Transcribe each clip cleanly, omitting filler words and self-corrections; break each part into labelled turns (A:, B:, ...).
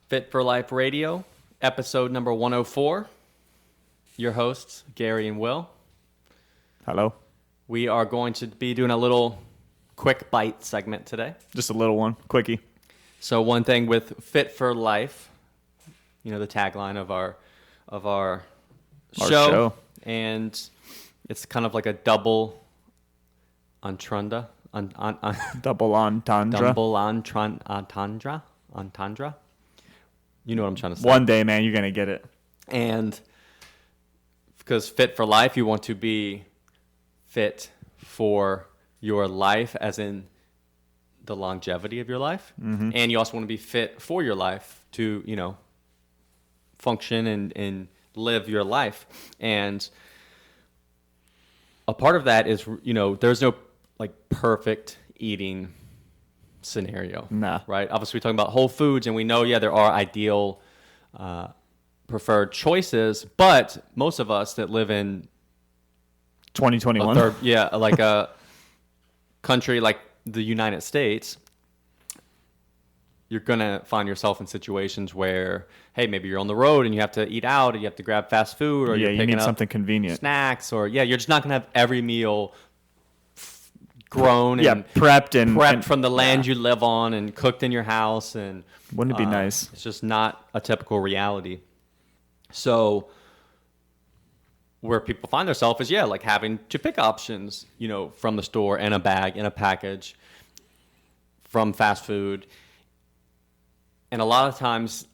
A: Fit for Life Radio, episode number 104. Your hosts, Gary and Will.
B: Hello.
A: We are going to be doing a little quick bite segment today.
B: Just a little one, quickie.
A: So one thing with Fit for Life, you know, the tagline of our show, and it's kind of like a double entendre.
B: Double entendre.
A: Double entendre. You know what I'm trying to say.
B: One day, man, you're going to get it.
A: And because Fit for Life, you want to be fit for your life, as in the longevity of your life. Mm-hmm. And you also want to be fit for your life to, you know, function and live your life. And a part of that is, you know, there's no like perfect eating scenario.
B: Nah.
A: Right? Obviously, we're talking about whole foods, and we know, there are ideal preferred choices, but most of us that live in
B: 2021,
A: like a country like the United States, you're gonna find yourself in situations where, hey, maybe you're on the road and you have to eat out, or you have to grab fast food, or you're picking
B: need
A: up
B: something convenient,
A: snacks, or you're just not gonna have every meal grown and
B: prepped
A: from the land you live on and cooked in your house. And
B: wouldn't it be nice?
A: It's just not a typical reality. So where people find themselves is like having to pick options, you know, from the store, in a bag, in a package, from fast food. And a lot of times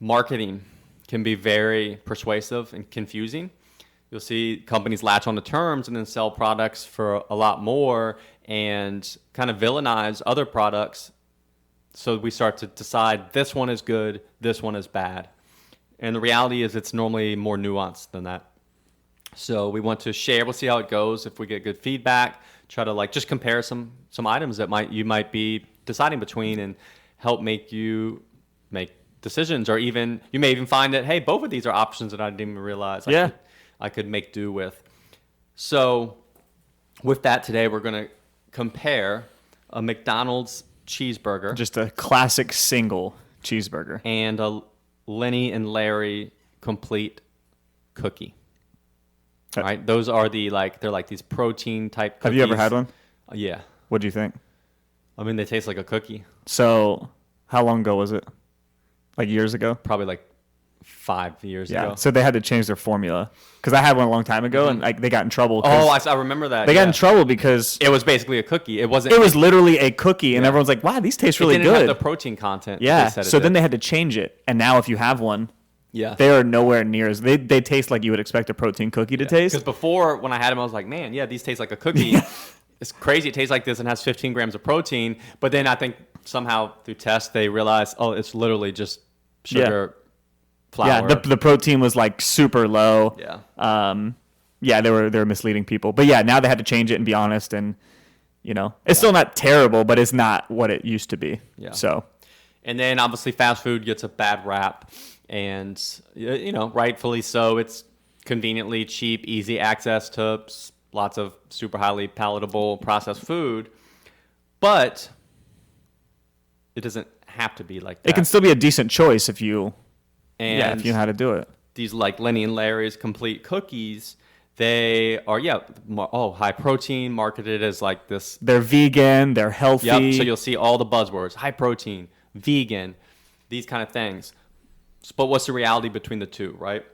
A: marketing can be very persuasive and confusing. You'll see companies latch on to terms and then sell products for a lot more and kind of villainize other products. So we start to decide this one is good, this one is bad. And the reality is it's normally more nuanced than that. So we want to share. We'll see how it goes. If we get good feedback, try to like just compare some items that you might be deciding between, and help make you make decisions. Or even you may even find that, hey, both of these are options that I didn't even realize I could make do with. So with that, today we're going to compare a McDonald's cheeseburger.
B: Just a classic single cheeseburger.
A: And a Lenny and Larry complete cookie. All right? Those are they're like these protein type cookies.
B: Have you ever had one?
A: Yeah.
B: What do you think?
A: I mean, they taste like a cookie.
B: So how long ago was it? Like years ago?
A: Probably like 5 years ago.
B: So they had to change their formula, because I had one a long time ago, and like they got in trouble.
A: Oh, I remember that.
B: They got in trouble because
A: it was basically a cookie. It wasn't.
B: It was literally a cookie, and everyone's like, "Wow, these taste really good."
A: It didn't have the protein content.
B: Yeah. So then they had to change it, and now if you have one, they are nowhere near as they taste like you would expect a protein cookie to taste.
A: Because before, when I had them, I was like, "Man, these taste like a cookie." It's crazy. It tastes like this and has 15 grams of protein. But then I think somehow through tests they realized, oh, it's literally just sugar. Flour.
B: Yeah, the protein was like super low.
A: Yeah.
B: They were misleading people. But yeah, now they had to change it and be honest, and you know, it's still not terrible, but it's not what it used to be.
A: Yeah.
B: So,
A: and then obviously fast food gets a bad rap, and you know, rightfully so. It's conveniently cheap, easy access to lots of super highly palatable processed food, but it doesn't have to be like that.
B: It can still be a decent choice if you
A: if
B: you know how to do it.
A: These like Lenny and Larry's complete cookies, they are high protein, marketed as like this.
B: They're vegan, they're healthy.
A: Yep. So you'll see all the buzzwords: high protein, vegan, these kind of things. But what's the reality between the two, right?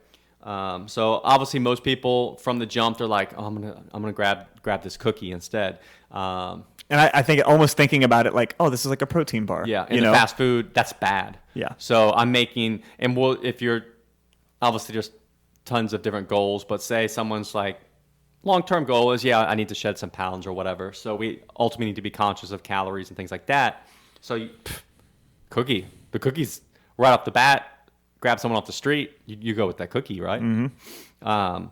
A: So obviously most people from the jump, they're like, oh, I'm gonna grab this cookie instead.
B: And I think almost thinking about it like, oh, this is like a protein bar.
A: Yeah, and the fast food, that's bad.
B: Yeah.
A: So I'm making, and if you're, obviously there's tons of different goals, but say someone's like, long-term goal is, I need to shed some pounds or whatever. So we ultimately need to be conscious of calories and things like that. So the cookie's right off the bat. Grab someone off the street, you go with that cookie, right?
B: Mm-hmm.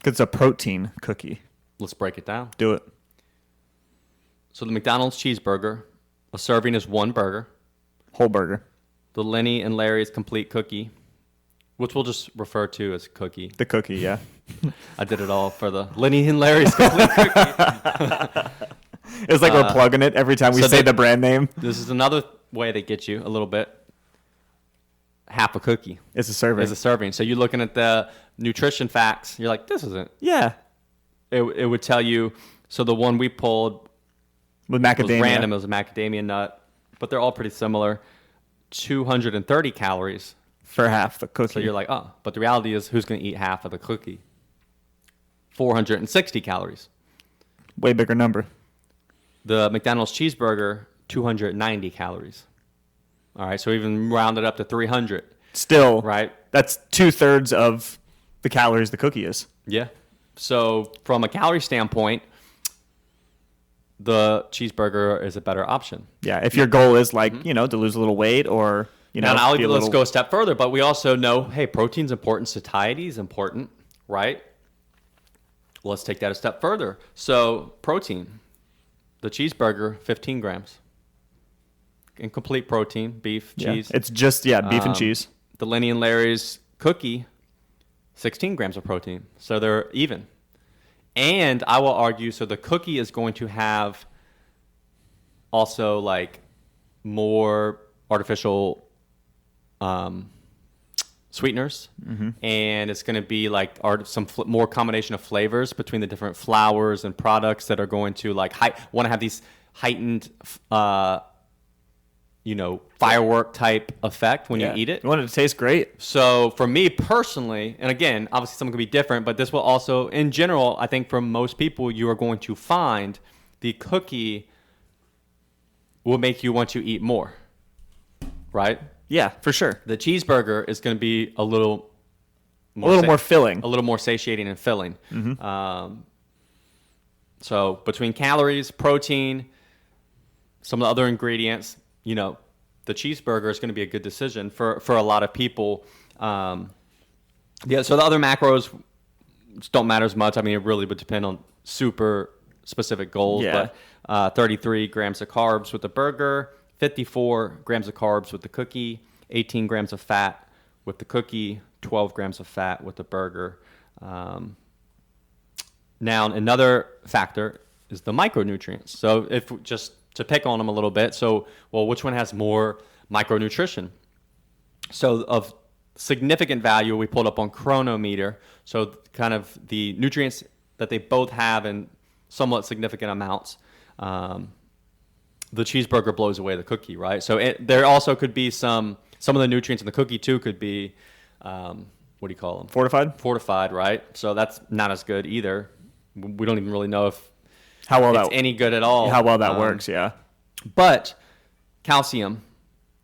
B: It's a protein cookie.
A: Let's break it down.
B: Do it.
A: So the McDonald's cheeseburger, a serving is one burger.
B: Whole burger.
A: The Lenny and Larry's complete cookie, which we'll just refer to as cookie.
B: The cookie, yeah.
A: I did it all for the Lenny and Larry's complete cookie.
B: It's like we're plugging it every time we say the brand name.
A: This is another way they get you a little bit. Half a cookie.
B: It's a serving.
A: It's a serving. So you're looking at the nutrition facts. You're like, this isn't.
B: Yeah.
A: It would tell you. So the one we pulled
B: With macadamia.
A: was random. It was a macadamia nut. But they're all pretty similar. 230 calories.
B: For half the cookie.
A: So you're like, oh. But the reality is, who's going to eat half of the cookie? 460 calories.
B: Way bigger number.
A: The McDonald's cheeseburger, 290 calories. All right, so even round it up to 300.
B: Still,
A: right?
B: That's 2/3 of the calories the cookie is.
A: Yeah. So from a calorie standpoint, the cheeseburger is a better option.
B: Yeah, if your goal is like, to lose a little weight or,
A: now let's go a step further, but we also know, hey, protein's important, satiety is important, right? Let's take that a step further. So protein, the cheeseburger, 15 grams. Incomplete protein, beef, cheese.
B: It's just, beef and cheese.
A: The Lenny and Larry's cookie, 16 grams of protein. So they're even. And I will argue, so the cookie is going to have also like more artificial sweeteners. And it's going to be like some more combination of flavors between the different flours and products that are going to like want to have these heightened firework type effect when you eat it.
B: You want it to taste great.
A: So for me personally, and again, obviously someone could be different, but this will also, in general, I think for most people, you are going to find the cookie will make you want to eat more, right?
B: Yeah, for sure.
A: The cheeseburger is going to be a little
B: more filling.
A: A little more satiating and filling. So between calories, protein, some of the other ingredients, the cheeseburger is going to be a good decision for a lot of people. So the other macros don't matter as much. I mean, it really would depend on super specific goals.
B: Yeah.
A: But 33 grams of carbs with the burger, 54 grams of carbs with the cookie, 18 grams of fat with the cookie, 12 grams of fat with the burger. Now, another factor is the micronutrients. So if just to pick on them a little bit. So, which one has more micronutrition? So of significant value, we pulled up on Chronometer. So kind of the nutrients that they both have in somewhat significant amounts. The cheeseburger blows away the cookie, right? So there also could be some of the nutrients in the cookie too could be, what do you call them? Fortified, right? So that's not as good either. We don't even really know if it's any good at all.
B: How well that works, yeah.
A: But calcium.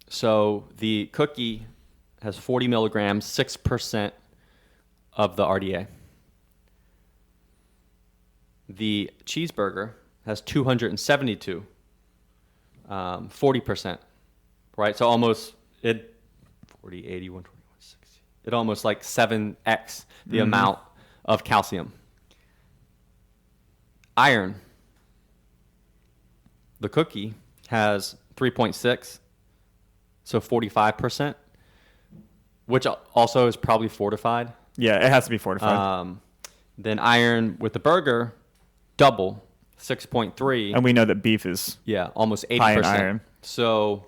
A: So the cookie has 40 milligrams, 6% of the RDA. The cheeseburger has 272, 40%, right? So almost 40, 80, 120, 160. It almost like 7x the amount of calcium. Iron. The cookie has 3.6, so 45%, which also is probably fortified.
B: Yeah, it has to be fortified.
A: Then iron with the burger, double, 6.3.
B: And we know that beef is
A: almost 80%.
B: high in iron.
A: So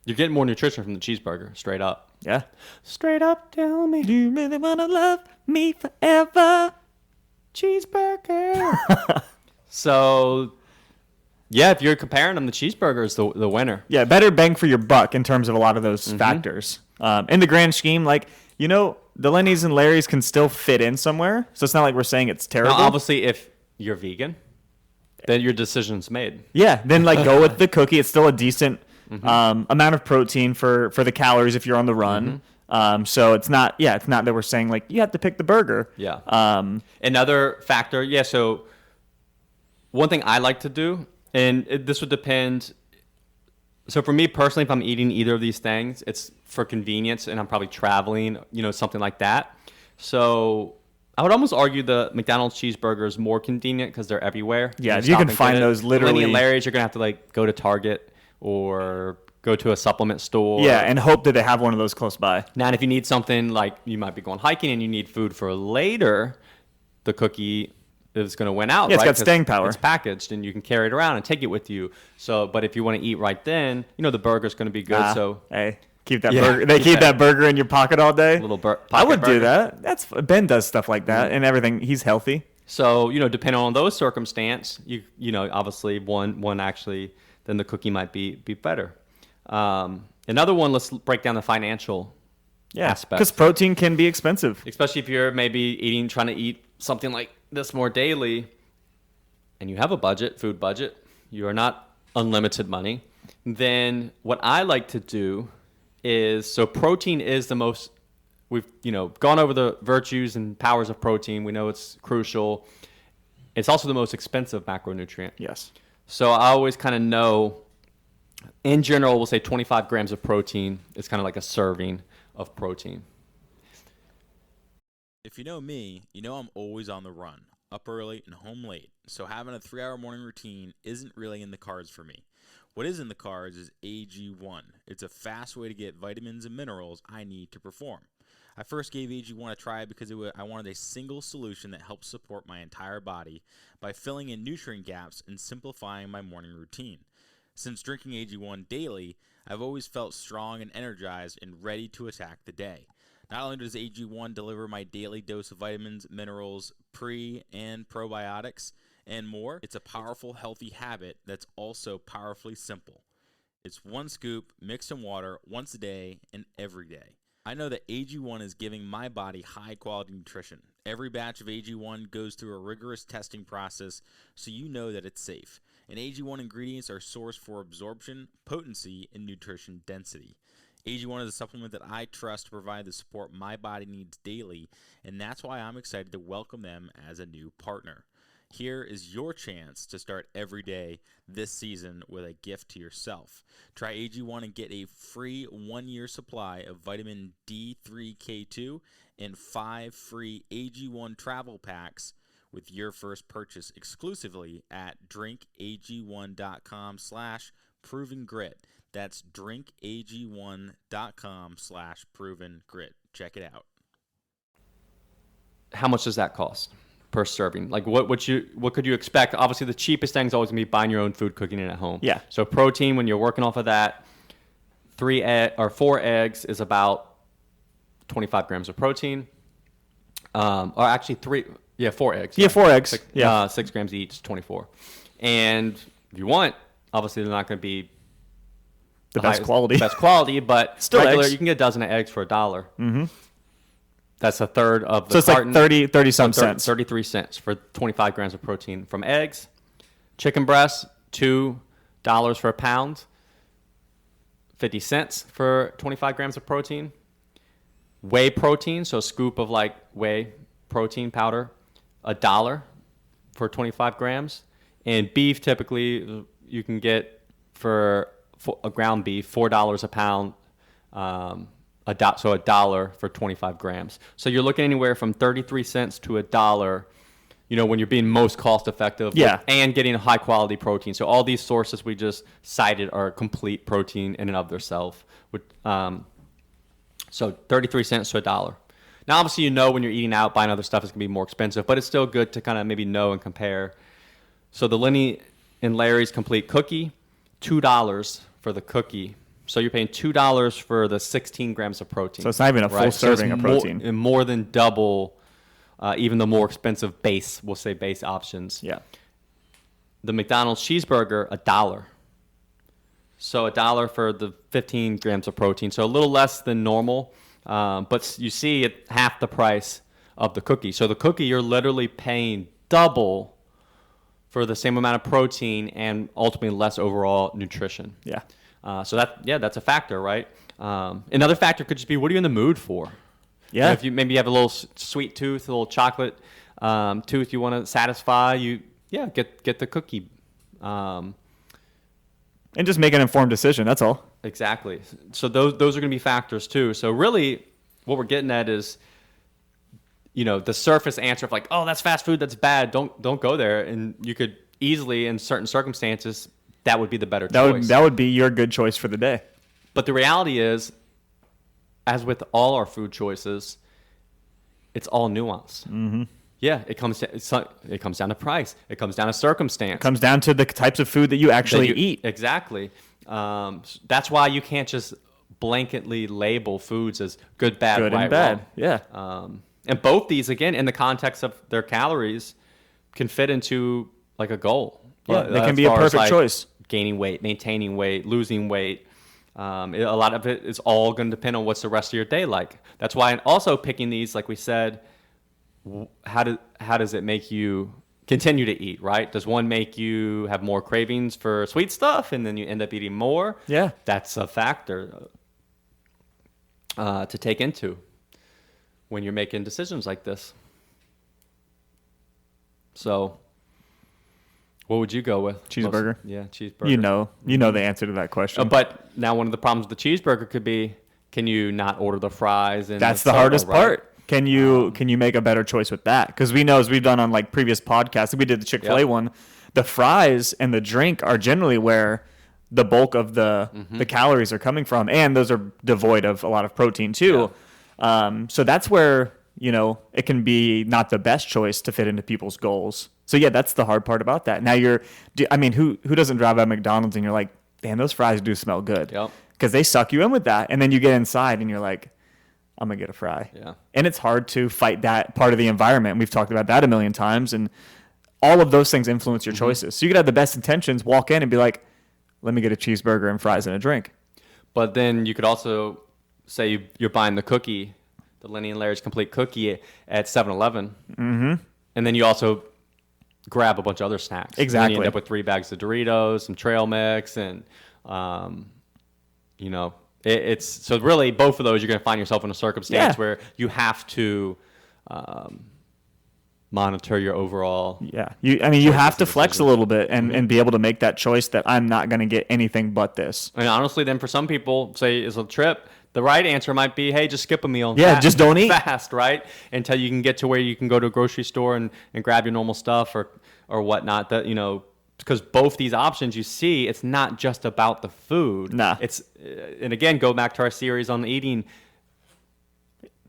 A: you're getting more nutrition from the cheeseburger, straight up.
B: Yeah.
A: Straight up, tell me.
B: Do you really want to love me forever?
A: Cheeseburger. So, if you're comparing them, the cheeseburger is the winner.
B: Yeah, better bang for your buck in terms of a lot of those factors. In the grand scheme, the Lenny's and Larry's can still fit in somewhere. So it's not like we're saying it's terrible.
A: Now, obviously, if you're vegan, then your decision's made.
B: Yeah, then go with the cookie. It's still a decent amount of protein for the calories if you're on the run. So it's not that we're saying you have to pick the burger.
A: Yeah. Another factor, so one thing I like to do, and this would depend. So for me personally, if I'm eating either of these things, it's for convenience and I'm probably traveling, something like that. So I would almost argue the McDonald's cheeseburger is more convenient because they're everywhere.
B: Yeah, you can find those literally.
A: Lenny and Larry's, you're gonna have to like go to Target or go to a supplement store.
B: Yeah, and hope that they have one of those close by.
A: Now, and if you need something like you might be going hiking and you need food for later, the cookie is going to win out.
B: Yeah, it's
A: right?
B: got staying power.
A: It's packaged and you can carry it around and take it with you. So, but if you want to eat right then, the burger's going to be good. So
B: hey. Keep that burger. They keep that burger in your pocket all day.
A: I
B: would
A: burger.
B: Do that. Ben does stuff like that and everything. He's healthy.
A: So depending on those circumstance, you obviously one actually then the cookie might be better. Another one. Let's break down the financial aspect
B: because protein can be expensive,
A: especially if you're maybe trying to eat something like this more daily, and you have a food budget. You are not unlimited money. Then what I like to do is protein is the most, we've gone over the virtues and powers of protein. We know it's crucial. It's also the most expensive macronutrient.
B: Yes.
A: So I always kind of know, in general, we'll say 25 grams of protein is kind of like a serving of protein.
C: If you know me, you know I'm always on the run, up early and home late. So having a 3-hour morning routine isn't really in the cards for me. What is in the cards is AG1. It's a fast way to get vitamins and minerals I need to perform. I first gave AG1 a try because I wanted a single solution that helps support my entire body by filling in nutrient gaps and simplifying my morning routine. Since drinking AG1 daily, I've always felt strong and energized and ready to attack the day. Not only does AG1 deliver my daily dose of vitamins, minerals, pre- and probiotics, and more, it's a powerful, healthy habit that's also powerfully simple. It's one scoop mixed in water once a day and every day. I know that AG1 is giving my body high-quality nutrition. Every batch of AG1 goes through a rigorous testing process, so you know that it's safe. And AG1 ingredients are sourced for absorption, potency, and nutrition density. AG1 is a supplement that I trust to provide the support my body needs daily, and that's why I'm excited to welcome them as a new partner. Here is your chance to start every day this season with a gift to yourself. Try AG1 and get a free 1-year supply of vitamin D3K2 and 5 free AG1 travel packs with your first purchase exclusively at drinkag1.com/provengrit. That's drinkag1.com/provengrit. Check it out.
A: How much does that cost per serving? Like what could you expect? Obviously the cheapest thing is always gonna be buying your own food, cooking it at home.
B: Yeah.
A: So protein, when you're working off of that, 4 eggs is about 25 grams of protein. Or actually 4 eggs.
B: Yeah, 4 eggs.
A: 6 grams each, 24. And if you want, obviously they're not going to be
B: the best quality.
A: But
B: still
A: regular,
B: eggs.
A: You can get a dozen of eggs for $1. Mm-hmm. That's a third of the
B: So it's
A: carton.
B: like 30 some cents.
A: 33 cents for 25 grams of protein from eggs. Chicken breast, $2 for a pound. 50 cents for 25 grams of protein. Whey protein, so a scoop of like whey protein powder, $1 for 25 grams. And beef, typically, you can get for a ground beef, $4 a pound, so $1 for 25 grams. So you're looking anywhere from 33 cents to $1, when you're being most cost effective and getting a high quality protein. So all these sources we just cited are complete protein in and of themselves. So 33 cents to $1. Now, obviously, when you're eating out, buying other stuff is going to be more expensive, but it's still good to kind of maybe know and compare. So the Lenny and Larry's complete cookie, $2 for the cookie. So you're paying $2 for the 16 grams of protein.
B: So it's not even a full serving of protein.
A: More than double even the more expensive base options.
B: Yeah.
A: The McDonald's cheeseburger, $1. So $1 for the 15 grams of protein. So a little less than normal, but you see it half the price of the cookie. So the cookie, you're literally paying double for the same amount of protein and ultimately less overall nutrition.
B: Yeah.
A: So that's a factor, right? Another factor could just be, what are you in the mood for?
B: Yeah.
A: If you have a little sweet tooth, a little chocolate tooth you want to satisfy, get the cookie.
B: And just make an informed decision. That's all.
A: Exactly. So those are going to be factors too. So really, what we're getting at is, the surface answer of like, oh, that's fast food, that's bad. Don't go there. And you could easily, in certain circumstances, that would be the better choice.
B: That would be your good choice for the day.
A: But the reality is, as with all our food choices, it's all nuance. Mm-hmm. Yeah, it comes down to price. It comes down to circumstance. It
B: comes down to the types of food that you actually eat.
A: Exactly. That's why you can't just blanketly label foods as good, bad,
B: good
A: right,
B: and bad.
A: wrong.
B: Yeah.
A: And both these, again, in the context of their calories, can fit into like a goal.
B: Yeah, they can be a perfect choice.
A: Gaining weight, maintaining weight, losing weight. A lot of it is all going to depend on what's the rest of your day like. That's why also picking these, like we said, how does it make you continue to eat, right? Does one make you have more cravings for sweet stuff and then you end up eating more?
B: Yeah.
A: That's a factor to take into when you're making decisions like this. So, what would you go with?
B: Cheeseburger.
A: Yeah, cheeseburger.
B: You know the answer to that question.
A: But now one of the problems with the cheeseburger could be, can you not order the fries? And
B: that's the hardest part. Can you make a better choice with that? Because we know, as we've done on like previous podcasts, we did the Chick-fil-A one, the fries and the drink are generally where the bulk of the calories are coming from, and those are devoid of a lot of protein too. Yeah. So that's where it can be not the best choice to fit into people's goals. So yeah, that's the hard part about that. Now who doesn't drive by McDonald's and you're like, damn, those fries do smell good.
A: Yep.
B: Because they suck you in with that, and then you get inside and you're like, I'm gonna get a fry.
A: Yeah.
B: And it's hard to fight that part of the environment. We've talked about that a million times, and all of those things influence your choices. So you could have the best intentions, walk in and be like, let me get a cheeseburger and fries and a drink.
A: But then you could also say you're buying the cookie, the Lenny and Larry's complete cookie at 7-Eleven. Mm-hmm. And then you also grab a bunch of other snacks.
B: Exactly.
A: And you end up with 3 bags of Doritos, some trail mix, and it's so really both of those you're going to find yourself in a circumstance where you have to monitor your overall.
B: Yeah, you have to flex a little bit and be able to make that choice that I'm not going to get anything but this.
A: And honestly, then for some people, say it's a trip, the right answer might be, hey, just skip a meal.
B: Yeah, just don't eat
A: fast, right? Until you can get to where you can go to a grocery store and grab your normal stuff or whatnot. That because both these options you see, it's not just about the food.
B: Nah.
A: It's and again, go back to our series on eating.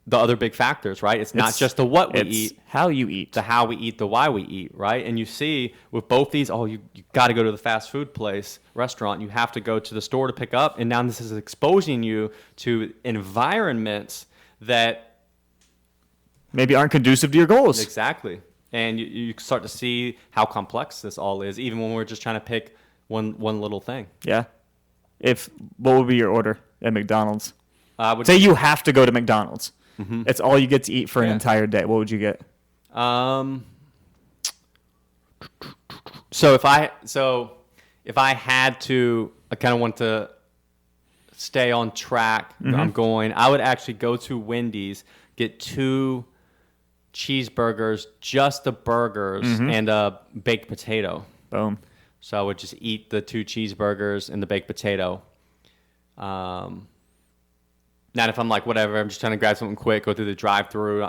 A: The other big factors, right? It's not just the what we eat,
B: how you eat,
A: the how we eat, the why we eat, right? And you see with both these, you got to go to the fast food place, restaurant. You have to go to the store to pick up, and now this is exposing you to environments that
B: maybe aren't conducive to your goals.
A: Exactly. And you start to see how complex this all is, even when we're just trying to pick one little thing.
B: Yeah. What would be your order at McDonald's?
A: I would
B: say you have to go to McDonald's. Mm-hmm. It's all you get to eat for an entire day. What would you get?
A: So if I had to, I kind of want to stay on track.
B: Mm-hmm.
A: I would actually go to Wendy's, get 2 cheeseburgers, just the burgers, and a baked potato.
B: Boom.
A: So I would just eat the 2 cheeseburgers and the baked potato. Not if I'm like, whatever, I'm just trying to grab something quick, go through the drive-thru,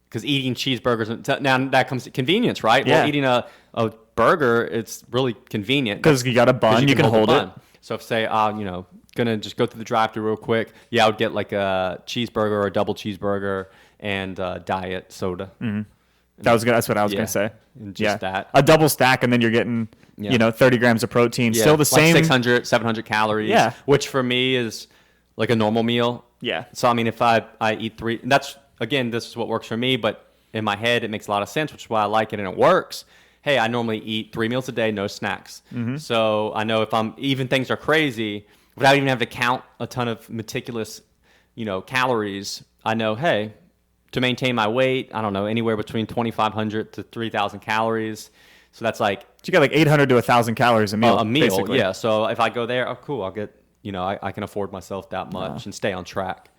A: because eating cheeseburgers, now that comes to convenience, right?
B: Yeah.
A: Well, eating a burger, it's really convenient.
B: Because you got a bun, you can hold it.
A: So if say, gonna just go through the drive-thru real quick, I would get like a cheeseburger or a double cheeseburger and diet soda.
B: Mm-hmm. That's what I was gonna say.
A: And just that.
B: A double stack, and then you're getting 30 grams of protein. Yeah. Still the same.
A: 600, 700 calories.
B: Yeah.
A: Which for me is like a normal meal.
B: Yeah.
A: So I mean, if I eat 3, this is what works for me. But in my head, it makes a lot of sense, which is why I like it and it works. Hey, I normally eat 3 meals a day, no snacks. Mm-hmm. So I know if even things are crazy, without even having to count a ton of meticulous, calories, I know, hey, to maintain my weight, I don't know, anywhere between 2,500 to 3,000 calories. So that's like...
B: So you got like 800 to 1,000 calories a meal.
A: A meal,
B: basically.
A: Yeah. So if I go there, cool, I'll get, I can afford myself that much and stay on track.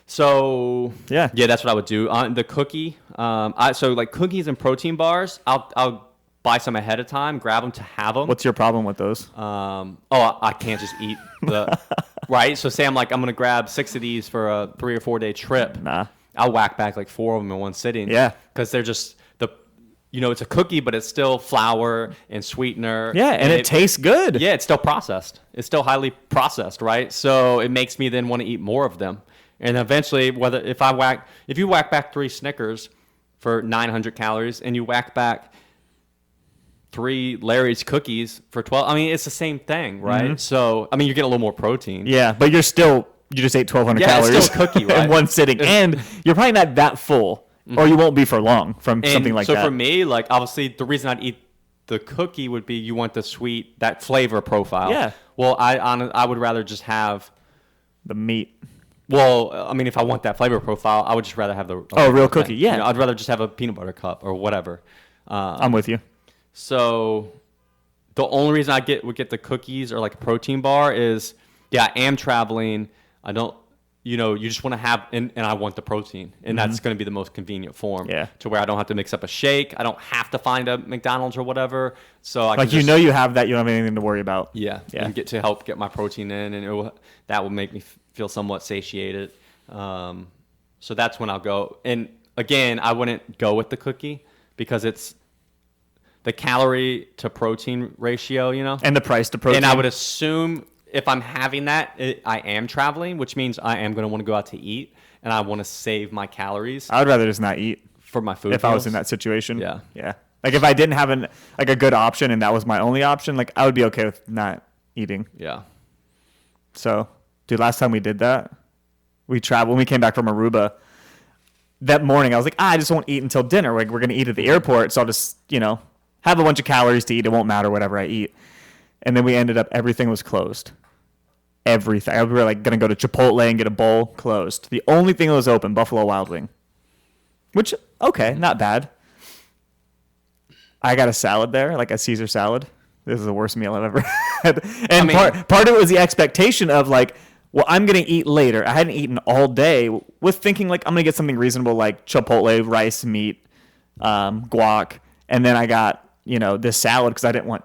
A: So yeah, that's what I would do. The cookie, so like cookies and protein bars, I'll buy some ahead of time, grab them to have them.
B: What's your problem with those?
A: I can't just eat the... Right? So say I'm going to grab 6 of these for a 3 or 4 day trip.
B: Nah.
A: I'll whack back like 4 of them in one sitting.
B: Yeah.
A: Because they're just it's a cookie, but it's still flour and sweetener.
B: Yeah, and it tastes good.
A: Yeah, it's still processed. It's still highly processed, right? So it makes me then want to eat more of them. And eventually, if you whack back 3 Snickers for 900 calories and you whack back 3 Larry's cookies for 12, I mean, it's the same thing, right?
B: Mm-hmm.
A: So, I mean, you get a little more protein.
B: Yeah, but you just ate 1,200 calories
A: it's still a cookie, right?
B: in one sitting. And you're probably not that full, or you won't be for long from something like that.
A: So for me, like, obviously, the reason I'd eat the cookie would be you want that flavor profile.
B: Yeah.
A: Well, I would rather just have
B: the meat.
A: Well, I mean, if I want that flavor profile, I would just rather have the
B: real cookie. Yeah,
A: I'd rather just have a peanut butter cup or whatever.
B: I'm with you.
A: So the only reason I would get the cookies or like a protein bar is, I am traveling. I don't, you just want to have, and I want the protein, and that's going to be the most convenient form.
B: Yeah.
A: To where I don't have to mix up a shake. I don't have to find a McDonald's or whatever. So I
B: like,
A: can
B: you have that, you don't have anything to worry about.
A: Yeah. And get to help get my protein in, and that will make me feel somewhat satiated. So that's when I'll go. And again, I wouldn't go with the cookie because it's the calorie to protein ratio,
B: and the price to protein.
A: And I would assume if I'm having that, I am traveling, which means I am going to want to go out to eat, and I want to save my calories.
B: I would rather just not eat
A: for my food
B: if I was in that situation.
A: Yeah.
B: Yeah. Like, if I didn't have a good option and that was my only option, like, I would be okay with not eating.
A: Yeah.
B: So, dude, last time we did that, we traveled, when we came back from Aruba, that morning I was like, I just won't eat until dinner. Like, we're going to eat at the airport, so I'll just, have a bunch of calories to eat. It won't matter whatever I eat. And then we ended up, everything was closed. Everything. We were like going to go to Chipotle and get a bowl, closed. The only thing that was open, Buffalo Wild Wing. Which, okay, not bad. I got a salad there, like a Caesar salad. This is the worst meal I've ever had. And part of it was the expectation of like, well, I'm going to eat later. I hadn't eaten all day with thinking like I'm going to get something reasonable like Chipotle, rice, meat, guac. And then I got, this salad because I didn't want,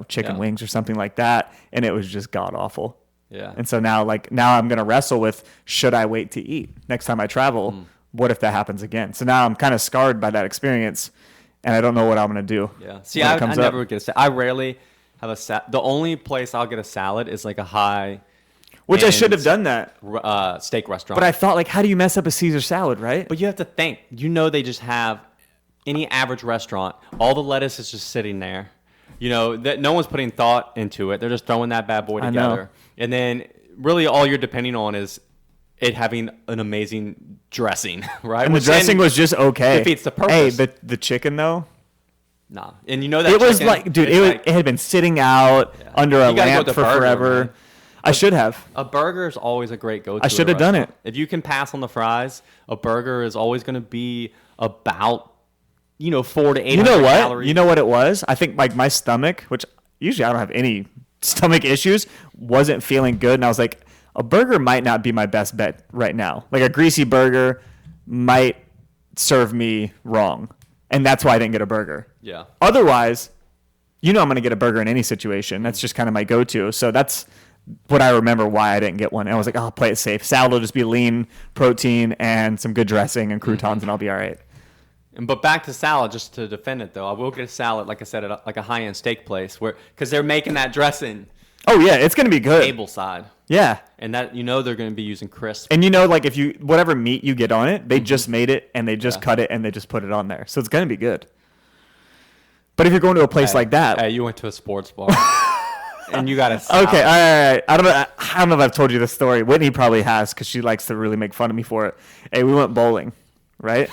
B: chicken wings or something like that. And it was just god awful.
A: Yeah.
B: And so now I'm going to wrestle with, should I wait to eat next time I travel? What if that happens again? So now I'm kind of scarred by that experience, and I don't know what I'm going to do.
A: Yeah. See, I never would get a salad. I rarely have a salad. The only place I'll get a salad is like a high,
B: which I should have done that.
A: Steak restaurant.
B: But I thought, like, how do you mess up a Caesar salad, right?
A: But you have to think. They just have any average restaurant. All the lettuce is just sitting there. That no one's putting thought into it. They're just throwing that bad boy together. And then really all you're depending on is it having an amazing dressing, right?
B: And the dressing was just okay.
A: Defeats the purpose.
B: Hey, the chicken though?
A: Nah. And that
B: it was like, dude, it had been sitting out under a lamp for forever. Man. I should have.
A: A burger is always a great go-to.
B: I should have done it.
A: If you can pass on the fries, a burger is always going to be about 400 to 800
B: You know what?
A: calories.
B: You know what it was? I think like my stomach, which usually I don't have any stomach issues, wasn't feeling good, and I was like, a burger might not be my best bet right now. Like a greasy burger might serve me wrong, and that's why I didn't get a burger.
A: Yeah.
B: Otherwise, I'm going to get a burger in any situation. That's just kind of my go-to. So that's what I remember why I didn't get one. And I was like, I'll play it safe. Salad will just be lean, protein, and some good dressing and croutons, and I'll be all right.
A: But back to salad, just to defend it though, I will get a salad, like I said, at like a high-end steak place because they're making that dressing.
B: Oh yeah, it's gonna be good.
A: Table side.
B: Yeah.
A: And that they're gonna be using crisp.
B: And like if you whatever meat you get on it, they just made it and they just cut it and they just put it on there, so it's gonna be good. But if you're going to a place like that,
A: hey, you went to a sports bar and you got a
B: salad. Okay, all right. I don't know if I've told you this story. Whitney probably has because she likes to really make fun of me for it. Hey, we went bowling, right?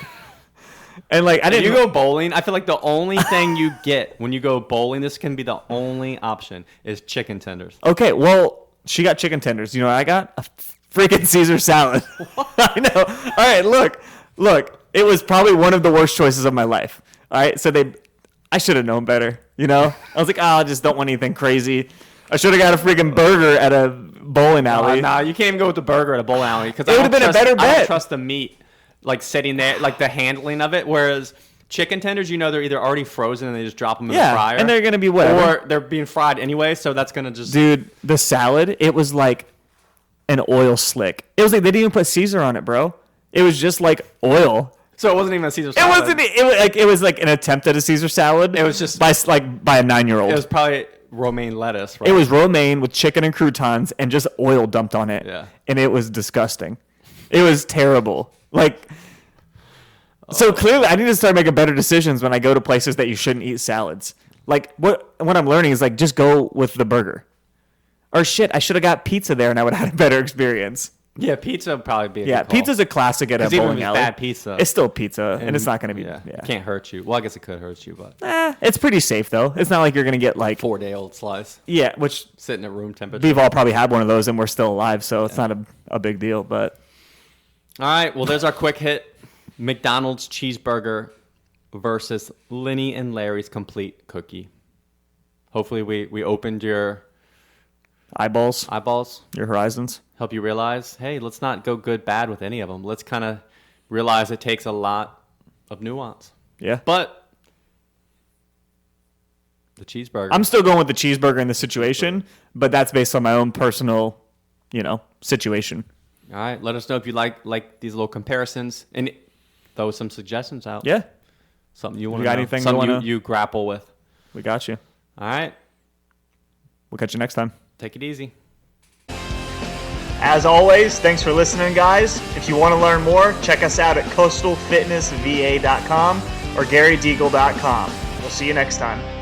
B: And like,
A: you go bowling, I feel like the only thing you get when you go bowling, this can be the only option, is chicken tenders.
B: Okay, well, she got chicken tenders. You know what I got? A freaking Caesar salad. I know. All right, look. It was probably one of the worst choices of my life. All right, so I should have known better. I was like, I just don't want anything crazy. I should have got a freaking burger at a bowling alley.
A: Nah, you can't even go with the burger at a bowling alley because
B: it would have been a better bet.
A: I don't trust the meat. Like sitting there, like the handling of it. Whereas chicken tenders, they're either already frozen and they just drop them in the fryer.
B: And they're going to be whatever.
A: Or they're being fried anyway, so that's going to just...
B: Dude, the salad, it was like an oil slick. It was like they didn't even put Caesar on it, bro. It was just like oil.
A: So it wasn't even a Caesar salad.
B: It was like an attempt at a Caesar salad.
A: It was just
B: by a 9-year-old.
A: It was probably romaine lettuce, right?
B: It was romaine with chicken and croutons and just oil dumped on it.
A: Yeah.
B: And it was disgusting. It was terrible. So clearly I need to start making better decisions when I go to places that you shouldn't eat salads. Like what I'm learning is like just go with the burger. Or shit, I should have got pizza there and I would have had a better experience.
A: Yeah, pizza would probably be a
B: Yeah,
A: good call.
B: pizza's a classic at a
A: Even
B: bowling
A: if it's
B: alley.
A: bad pizza.
B: It's still pizza, and it's not going to be.
A: Yeah,
B: Yeah.
A: it can't hurt you. Well, I guess it could hurt you, but
B: It's pretty safe though. It's not like you're going to get like
A: 4-day-old slice
B: yeah, which
A: sitting at room temperature.
B: we've all probably had one of those and we're still alive, so it's not a big deal. But
A: All right, well, there's our quick hit. McDonald's cheeseburger versus Lenny and Larry's complete cookie. Hopefully we opened your
B: eyeballs,
A: eyeballs,
B: your horizons.
A: help you realize, hey, let's not go good, bad with any of them. Let's kind of realize it takes a lot of nuance.
B: Yeah.
A: But the cheeseburger.
B: I'm still going with the cheeseburger in the situation, but that's based on my own personal, situation.
A: All right, let us know if you like these little comparisons and throw some suggestions out.
B: Yeah.
A: Something you want to
B: got
A: know.
B: anything
A: Something you grapple with.
B: We got you.
A: All right,
B: We'll catch you next time.
A: take it easy.
B: As always, thanks for listening, guys. If you want to learn more, check us out at coastalfitnessva.com or garydeagle.com. We'll see you next time.